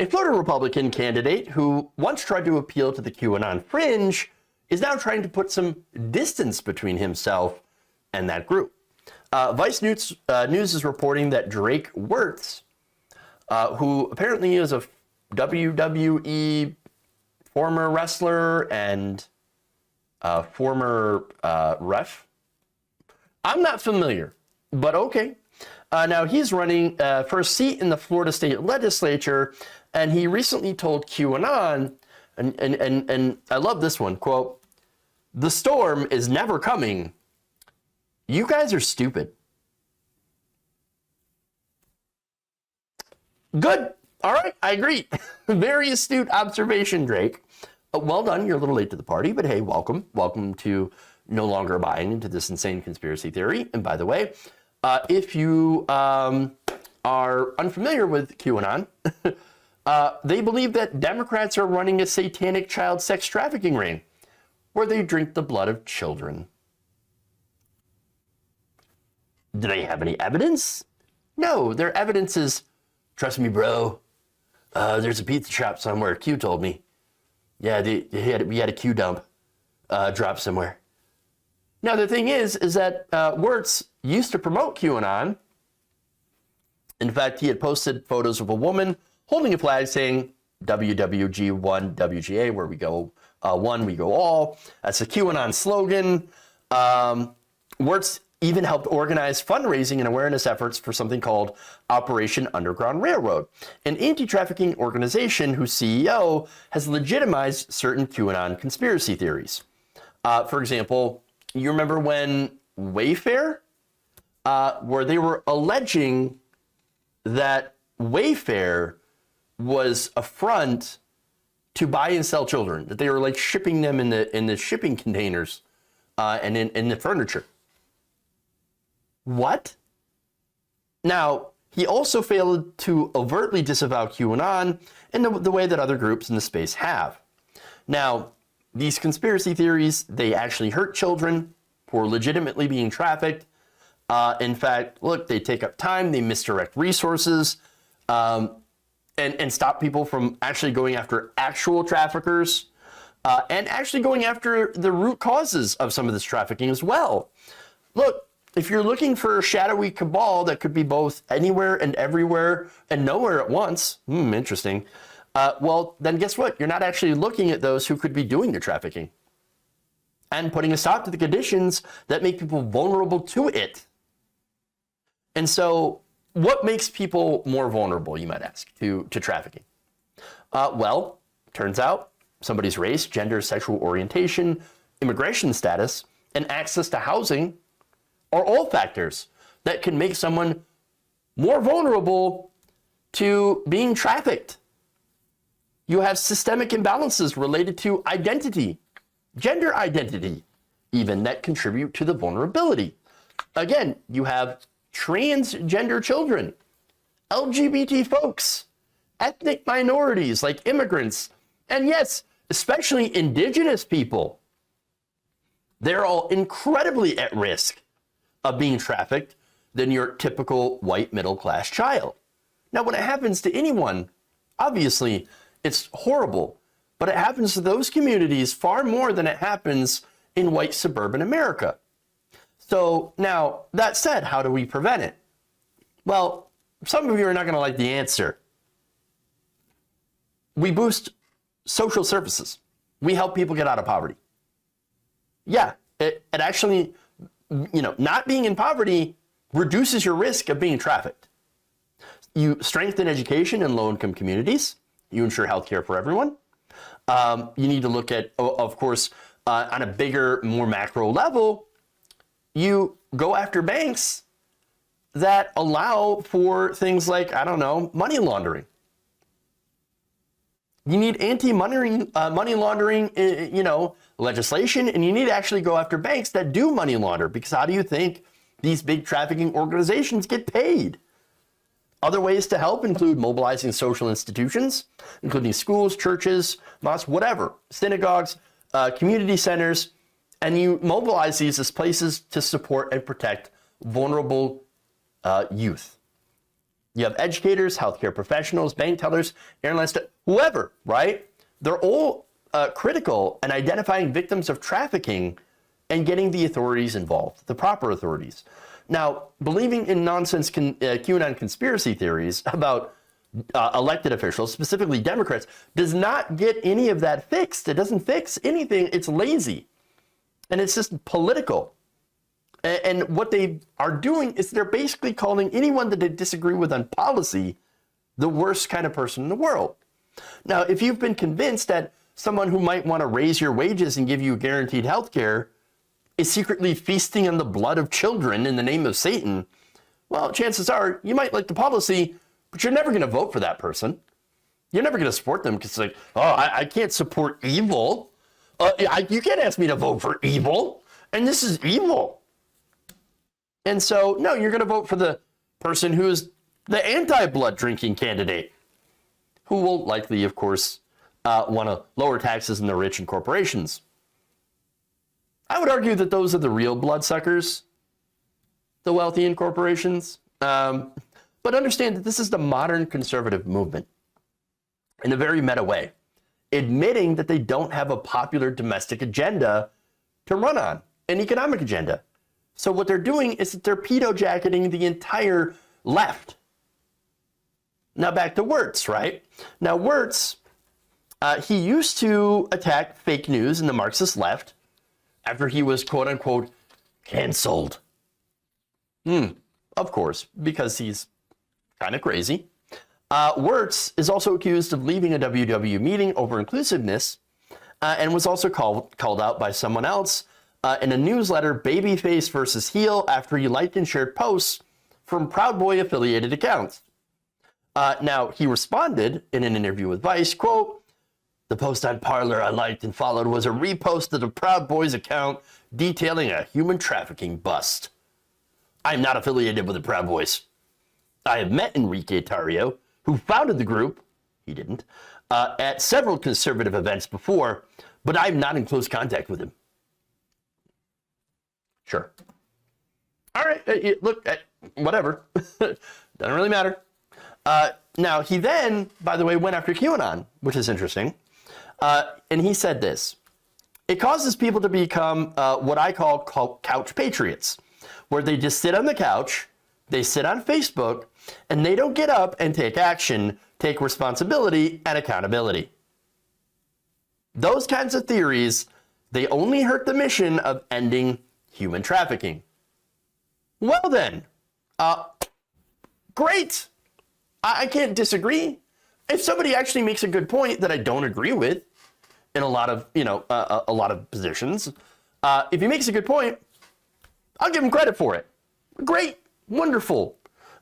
A Florida Republican candidate who once tried to appeal to the QAnon fringe is now trying to put some distance between himself and that group. Vice News is reporting that Drake Wirtz, who apparently is a WWE former wrestler and former ref. I'm not familiar, but okay. Now he's running for a seat in the Florida State Legislature, and he recently told QAnon, and I love this one, quote, "The storm is never coming. You guys are stupid." Good. All right, I agree. Very astute observation, Drake. Well done. You're a little late to the party, but hey, welcome. Welcome to no longer buying into this insane conspiracy theory. And by the way, if you are unfamiliar with QAnon, they believe that Democrats are running a satanic child sex trafficking ring where they drink the blood of children. Do they have any evidence? No, their evidence is, trust me, bro, there's a pizza shop somewhere. Q told me. Yeah, we had a Q dump drop somewhere. Now, the thing is that Wirtz used to promote QAnon. In fact, he had posted photos of a woman holding a flag saying WWG1 WGA, where we go one, we go all. That's a QAnon slogan. Wirtz even helped organize fundraising and awareness efforts for something called Operation Underground Railroad, an anti-trafficking organization whose CEO has legitimized certain QAnon conspiracy theories. For example, you remember when Wayfair, where they were alleging that Wayfair was a front to buy and sell children, that they were like shipping them in the shipping containers and in the furniture. What? Now, he also failed to overtly disavow QAnon in the way that other groups in the space have. Now, these conspiracy theories, they actually hurt children who are legitimately being trafficked. In fact, look, they take up time, they misdirect resources, and stop people from actually going after actual traffickers, and actually going after the root causes of some of this trafficking as well. Look, if you're looking for a shadowy cabal that could be both anywhere and everywhere and nowhere at once, interesting, well, then guess what? You're not actually looking at those who could be doing the trafficking and putting a stop to the conditions that make people vulnerable to it. And so what makes people more vulnerable, you might ask, to trafficking? Well, turns out somebody's race, gender, sexual orientation, immigration status, and access to housing are all factors that can make someone more vulnerable to being trafficked. You have systemic imbalances related to identity, gender identity, even, that contribute to the vulnerability. Again, you have transgender children, LGBT folks, ethnic minorities like immigrants, and yes, especially indigenous people. They're all incredibly at risk of being trafficked than your typical white middle-class child. Now, when it happens to anyone, obviously it's horrible, but it happens to those communities far more than it happens in white suburban America. So now, that said, how do we prevent it? Well, some of you are not going to like the answer. We boost social services. We help people get out of poverty. Yeah, it actually, not being in poverty reduces your risk of being trafficked. You strengthen education in low-income communities. You ensure healthcare for everyone. You need to look at, of course, on a bigger, more macro level, you go after banks that allow for things like, money laundering. You need anti-money laundering, legislation, and you need to actually go after banks that do money launder, because how do you think these big trafficking organizations get paid? Other ways to help include mobilizing social institutions, including schools, churches, mosques, whatever, synagogues, community centers, and you mobilize these as places to support and protect vulnerable youth. You have educators, healthcare professionals, bank tellers, airline staff, whoever, right? They're all critical in identifying victims of trafficking and getting the authorities involved, the proper authorities. Now, believing in nonsense QAnon conspiracy theories about elected officials, specifically Democrats, does not get any of that fixed. It doesn't fix anything. It's lazy. And it's just political. And what they are doing is they're basically calling anyone that they disagree with on policy the worst kind of person in the world. Now, if you've been convinced that someone who might want to raise your wages and give you guaranteed health care is secretly feasting on the blood of children in the name of Satan, well, chances are you might like the policy, but you're never going to vote for that person. You're never going to support them because it's like, oh, I can't support evil. You can't ask me to vote for evil, and this is evil. And so, no, you're going to vote for the person who's the anti-blood drinking candidate, who will likely, of course, want to lower taxes on the rich and corporations. I would argue that those are the real bloodsuckers, the wealthy and corporations. But understand that this is the modern conservative movement in a very meta way, admitting that they don't have a popular domestic agenda to run on, an economic agenda. So what they're doing is that they're pedo-jacketing the entire left. Now back to Wirtz, right? Now Wirtz, he used to attack fake news in the Marxist left after he was quote unquote canceled. Of course, because he's kind of crazy. Wirtz is also accused of leaving a WW meeting over inclusiveness and was also called out by someone else in a newsletter, Babyface versus Heel, after he liked and shared posts from Proud Boy affiliated accounts. Now, he responded in an interview with Vice, quote, "The post on Parler I liked and followed was a repost of the Proud Boys account detailing a human trafficking bust. I am not affiliated with the Proud Boys. I have met Enrique Tarrio, who founded the group," he didn't, "at several conservative events before, but I'm not in close contact with him." Sure. All right, look, whatever. Doesn't really matter. Now, he then, by the way, went after QAnon, which is interesting. And he said this: "It causes people to become what I call couch patriots, where they just sit on the couch, they sit on Facebook, and they don't get up and take action, take responsibility and accountability. Those kinds of theories, they only hurt the mission of ending human trafficking." Well then, great. I can't disagree. If somebody actually makes a good point that I don't agree with in a lot of, a lot of positions, if he makes a good point, I'll give him credit for it. Great, wonderful.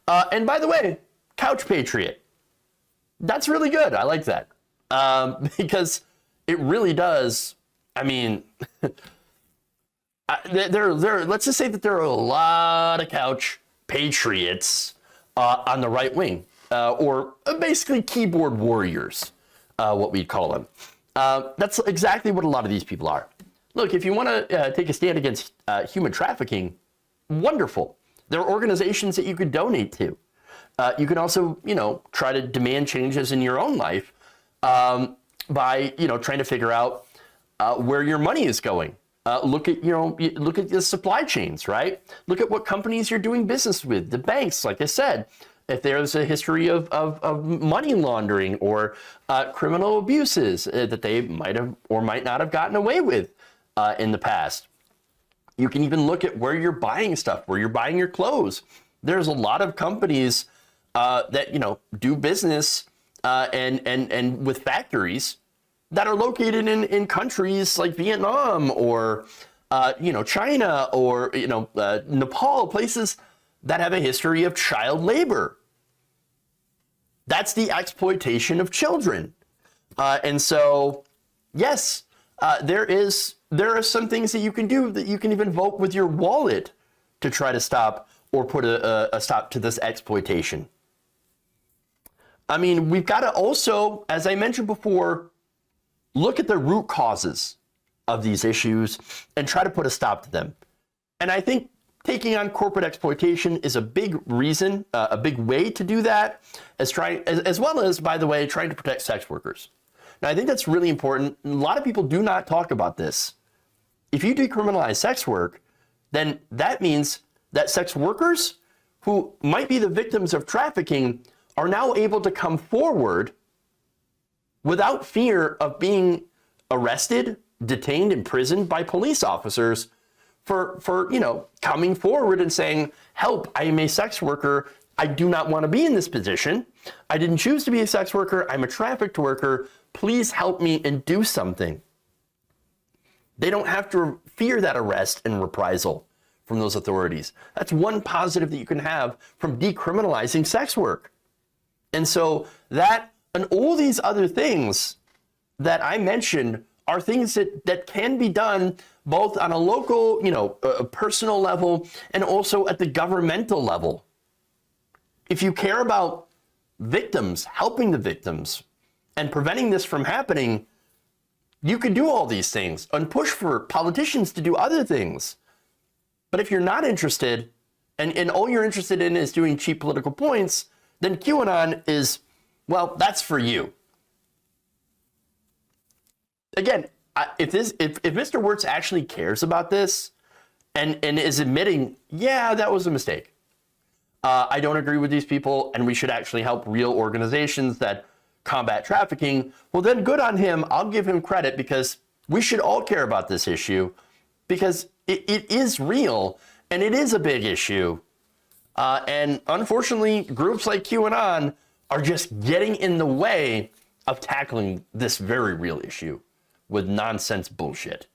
And by the way, couch patriot. That's really good. I like that. Because it really does. I mean, let's just say that there are a lot of couch patriots on the right wing, or basically keyboard warriors, what we'd call them. That's exactly what a lot of these people are. Look, if you want to take a stand against human trafficking, wonderful. There are organizations that you could donate to. You can also, try to demand changes in your own life by, trying to figure out where your money is going. Look at the supply chains, right? Look at what companies you're doing business with, the banks, like I said. If there's a history of money laundering or criminal abuses that they might have or might not have gotten away with in the past. You can even look at where you're buying stuff, where you're buying your clothes. There's a lot of companies that do business and with factories that are located in countries like Vietnam or China or Nepal, places that have a history of child labor. That's the exploitation of children. And so, yes, there are some things that you can do, that you can even vote with your wallet to try to stop or put a stop to this exploitation. I mean, we've got to also, as I mentioned before, look at the root causes of these issues and try to put a stop to them. And I think taking on corporate exploitation is a big reason, a big way to do that, as well as, by the way, trying to protect sex workers. Now, I think that's really important. A lot of people do not talk about this. If you decriminalize sex work, then that means that sex workers who might be the victims of trafficking are now able to come forward without fear of being arrested, detained, imprisoned by police officers for coming forward and saying, help, I am a sex worker. I do not want to be in this position. I didn't choose to be a sex worker. I'm a trafficked worker. Please help me and do something. They don't have to fear that arrest and reprisal from those authorities. That's one positive that you can have from decriminalizing sex work. And so that and all these other things that I mentioned are things that can be done both on a local, a personal level and also at the governmental level. If you care about victims, helping the victims, and preventing this from happening, you could do all these things and push for politicians to do other things. But if you're not interested, and all you're interested in is doing cheap political points, then QAnon is, well, that's for you. Again, if Mr. Wirtz actually cares about this and is admitting, yeah, that was a mistake. I don't agree with these people, and we should actually help real organizations that combat trafficking, well, then good on him. I'll give him credit, because we should all care about this issue, because it is real and it is a big issue. And unfortunately, groups like QAnon are just getting in the way of tackling this very real issue with nonsense bullshit.